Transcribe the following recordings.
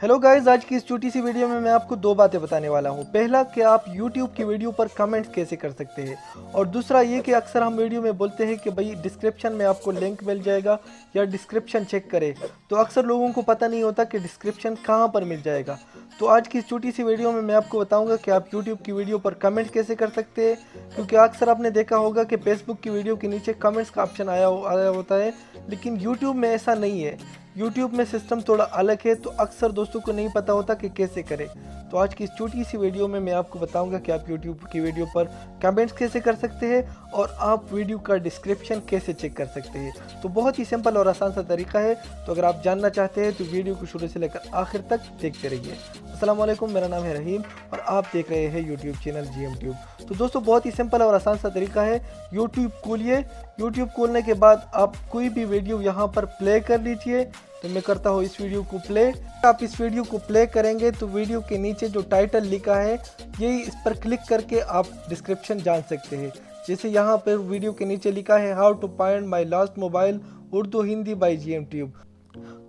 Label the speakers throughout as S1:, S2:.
S1: Hello guys, आज की इस छोटी सी वीडियो में मैं आपको दो बातें बताने वाला हूँ। पहला कि आप YouTube की वीडियो पर कमेंट्स कैसे कर सकते हैं, और दूसरा ये कि अक्सर हम वीडियो में बोलते हैं कि भाई डिस्क्रिप्शन में आपको लिंक मिल जाएगा या डिस्क्रिप्शन चेक करें, तो अक्सर लोगों को पता नहीं होता कि डिस्क्रिप्शन कहाँ पर मिल जाएगा। तो आज की इस छोटी सी वीडियो में मैं आपको बताऊंगा कि आप YouTube की वीडियो पर कमेंट कैसे कर सकते हैं, क्योंकि अक्सर आपने देखा होगा कि फेसबुक की वीडियो के नीचे कमेंट्स का ऑप्शन आया होता है, लेकिन YouTube में ऐसा नहीं है। YouTube में सिस्टम थोड़ा अलग है, तो अक्सर दोस्तों को नहीं पता होता कि कैसे करें। तो आज की इस छोटी सी वीडियो में मैं आपको बताऊंगा कि आप YouTube की वीडियो पर कमेंट्स कैसे कर सकते हैं और आप वीडियो का डिस्क्रिप्शन कैसे चेक कर सकते हैं। तो बहुत ही सिंपल और आसान सा तरीका है। तो अगर आप जानना चाहते हैं तो वीडियो को शुरू से लेकर आखिर तक देखते रहिए। अस्सलाम वालेकुम, मेरा नाम है रहीम और आप देख रहे हैं YouTube चैनल GM ट्यूब। तो दोस्तों बहुत ही सिंपल और आसान सा तरीका है। YouTube खोलिए। YouTube खोलने के बाद आप कोई भी वीडियो यहाँ पर प्ले कर लीजिए। तो मैं करता हूँ इस वीडियो को प्ले। आप इस वीडियो को प्ले करेंगे तो वीडियो के नीचे जो टाइटल लिखा है यही, इस पर क्लिक करके आप डिस्क्रिप्शन जान सकते हैं। जैसे यहाँ पर वीडियो के नीचे लिखा है how to find my lost mobile Urdu Hindi by GM tube.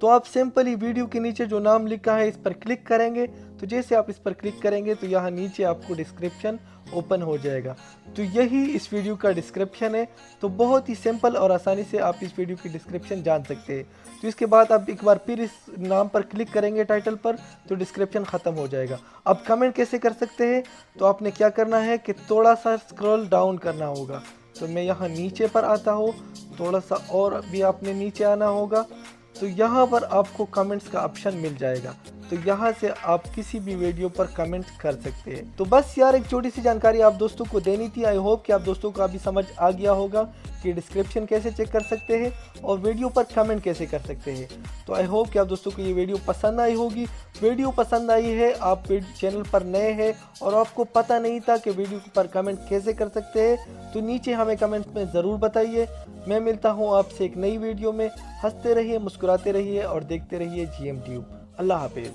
S1: तो आप सिंपली वीडियो के नीचे जो नाम लिखा है इस पर क्लिक करेंगे। तो जैसे आप इस पर क्लिक करेंगे तो यहाँ नीचे आपको डिस्क्रिप्शन ओपन हो जाएगा। तो यही इस वीडियो का डिस्क्रिप्शन है। तो बहुत ही सिंपल और आसानी से आप इस वीडियो की डिस्क्रिप्शन जान सकते हैं। तो इसके बाद आप एक बार फिर इस नाम पर क्लिक करेंगे टाइटल पर, तो डिस्क्रिप्शन ख़त्म हो जाएगा। अब कमेंट कैसे कर सकते हैं, तो आपने क्या करना है कि थोड़ा सा स्क्रॉल डाउन करना होगा। तो मैं यहाँ नीचे पर आता हूँ, थोड़ा सा और भी आपने नीचे आना होगा। तो यहाँ पर आपको कमेंट्स का ऑप्शन मिल जाएगा। तो यहाँ से आप किसी भी वीडियो पर कमेंट कर सकते हैं। तो बस यार, एक छोटी सी जानकारी आप दोस्तों को देनी थी। आई होप कि आप दोस्तों को अभी समझ आ गया होगा कि डिस्क्रिप्शन कैसे चेक कर सकते हैं और वीडियो पर कमेंट कैसे कर सकते हैं। तो आई होप कि आप दोस्तों को ये वीडियो पसंद आई होगी। वीडियो पसंद आई है, आप चैनल पर नए हैं और आपको पता नहीं था कि वीडियो पर कमेंट कैसे कर सकते हैं, तो नीचे हमें कमेंट में ज़रूर बताइए। मैं मिलता हूँ आपसे एक नई वीडियो में। हंसते रहिए, मुस्कुराते रहिए और देखते रहिए GM ट्यूब। अल्लाह हाफिज़।